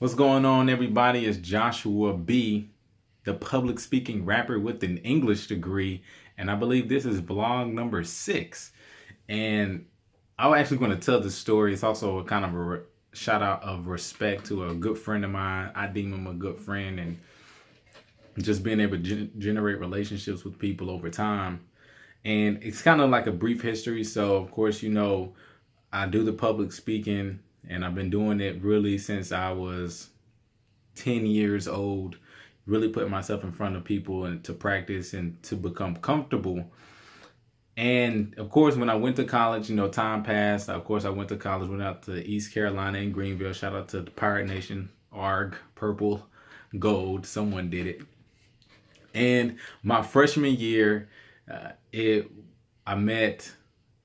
What's going on, everybody? It's Joshua B, the public speaking rapper with an English degree, and I believe this is vlog number 6. And I'm actually going to tell this story. It's also a kind of a shout out of respect to a good friend of mine. I deem him a good friend, and just being able to generate relationships with people over time. And it's kind of like a brief history. So, of course, I do the public speaking, and I've been doing it really since I was 10 years old, really putting myself in front of people and to practice and to become comfortable. And of course, when I went to college, time passed. Of course, I went to college, went out to East Carolina in Greenville. Shout out to the Pirate Nation, ARG, purple, gold. Someone did it. And my freshman year, I met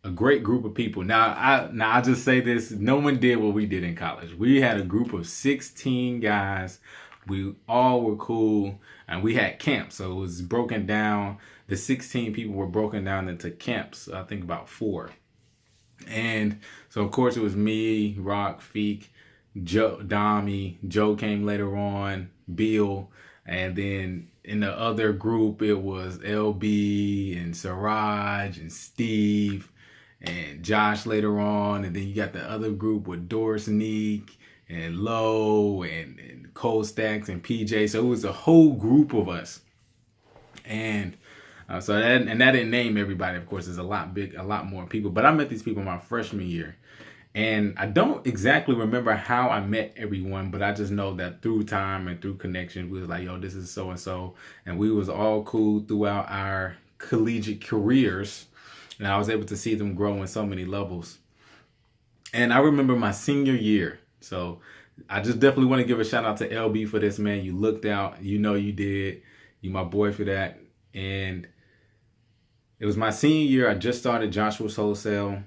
a great group of people. Now I just say this: no one did what we did in college. We had a group of 16 guys. We all were cool, and we had camps. So it was broken down. The 16 people were broken down into camps. I think about 4. And so of course it was me, Rock, Feek, Joe, Dami. Joe came later on, Bill, and then in the other group it was LB and Siraj and Steve and Josh later on, and then you got the other group with Doris Neek and Lowe and Cole Stacks and PJ. So it was a whole group of us, and that didn't name everybody. Of course, there's a lot more people. But I met these people my freshman year, and I don't exactly remember how I met everyone, but I just know that through time and through connection, we was like, yo, this is so and so, and we was all cool throughout our collegiate careers. And I was able to see them grow in so many levels. And I remember my senior year. So I just definitely want to give a shout out to LB for this, man. You looked out. You know you did. You my boy for that. And it was my senior year. I just started Joshua's Wholesale.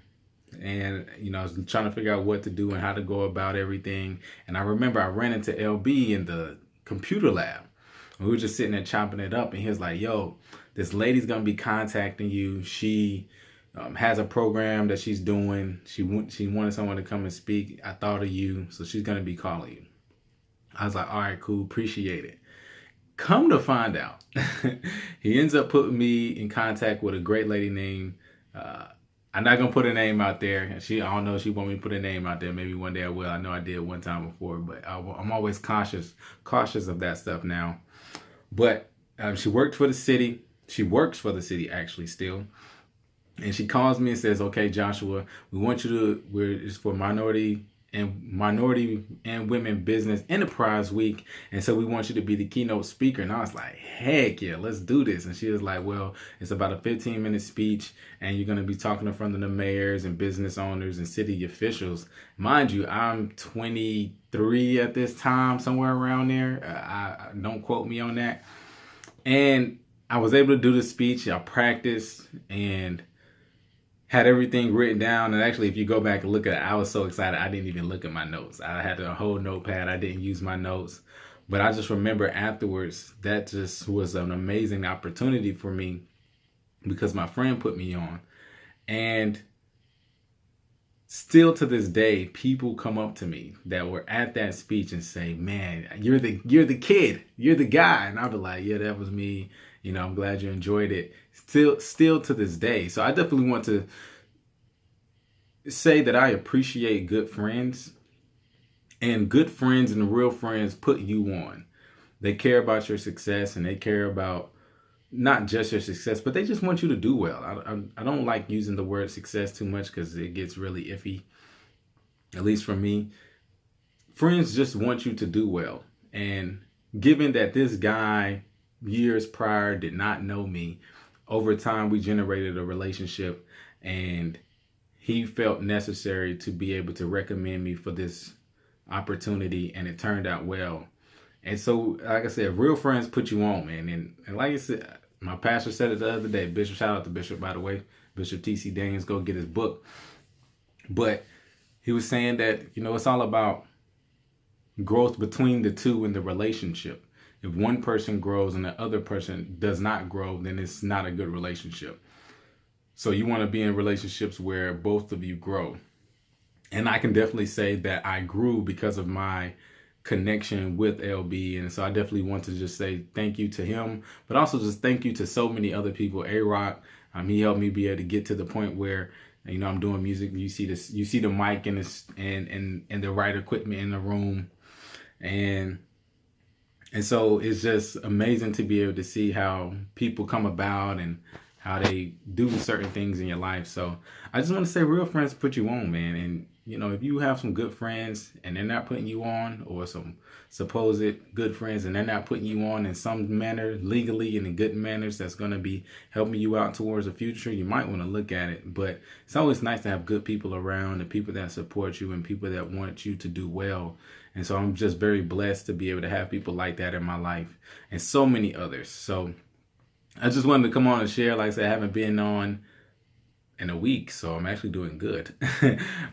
And, I was trying to figure out what to do and how to go about everything. And I remember I ran into LB in the computer lab. We were just sitting there chopping it up. And he was like, yo, this lady's going to be contacting you. She has a program that she's doing. She wanted someone to come and speak. I thought of you, so she's going to be calling you. I was like, all right, cool, appreciate it. Come to find out, he ends up putting me in contact with a great lady named, I'm not going to put her name out there. I don't know if she want me to put her name out there. Maybe one day I will. I know I did one time before, but I'm always cautious of that stuff now. But she worked for the city. She works for the city, actually, still. And she calls me and says, okay, Joshua, we want you it's for Minority and Women Business Enterprise Week. And so we want you to be the keynote speaker. And I was like, heck yeah, let's do this. And she was like, well, it's about a 15-minute speech, and you're going to be talking in front of the mayors and business owners and city officials. Mind you, I'm 23 at this time, somewhere around there. I don't quote me on that. And I was able to do the speech. I practiced and had everything written down. And actually, if you go back and look at it, I was so excited, I didn't even look at my notes. I had a whole notepad. I didn't use my notes. But I just remember afterwards, that just was an amazing opportunity for me because my friend put me on. And still to this day, people come up to me that were at that speech and say, man, you're the kid, you're the guy. And I'll be like, yeah, that was me. I'm glad you enjoyed it. Still to this day. So I definitely want to say that I appreciate good friends, and good friends and real friends put you on. They care about your success, and they care about not just your success, but they just want you to do well. I don't like using the word success too much because it gets really iffy, at least for me. Friends just want you to do well. And given that this guy years prior did not know me, over time we generated a relationship, and he felt necessary to be able to recommend me for this opportunity, and it turned out well. And so, like I said, real friends put you on, man. And like I said, my pastor said it the other day. Bishop, shout out to Bishop, by the way. Bishop T.C. Daniels, go get his book. But he was saying that, it's all about growth between the two in the relationship. If one person grows and the other person does not grow, then it's not a good relationship. So you want to be in relationships where both of you grow. And I can definitely say that I grew because of my connection with LB. And so I definitely want to just say thank you to him, but also just thank you to so many other people. A-Rock, he helped me be able to get to the point where, you know, I'm doing music. You see this, you see the mic and this and the right equipment in the room. And so it's just amazing to be able to see how people come about and how they do certain things in your life. So I just want to say real friends put you on, man. And, you know, if you have some good friends and they're not putting you on, or some supposed good friends and they're not putting you on in some manner, legally and in good manners, that's going to be helping you out towards the future, you might want to look at it. But it's always nice to have good people around, and people that support you and people that want you to do well. And so I'm just very blessed to be able to have people like that in my life, and so many others. So I just wanted to come on and share. Like I said, I haven't been on in a week, so I'm actually doing good.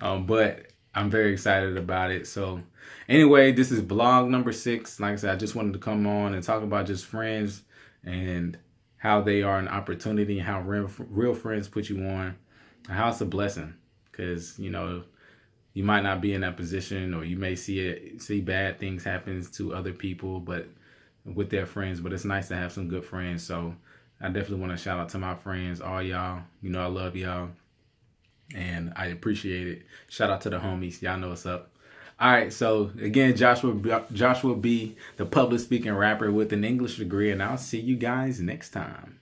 But I'm very excited about it. So anyway, this is vlog number 6. Like I said, I just wanted to come on and talk about just friends and how they are an opportunity, and how real friends put you on, and how it's a blessing. Because, you know, you might not be in that position, or you may see bad things happen to other people, but with their friends. But it's nice to have some good friends. So I definitely want to shout out to my friends, all y'all. You know, I love y'all, and I appreciate it. Shout out to the homies. Y'all know what's up. All right, so again, Joshua B, the public speaking rapper with an English degree, and I'll see you guys next time.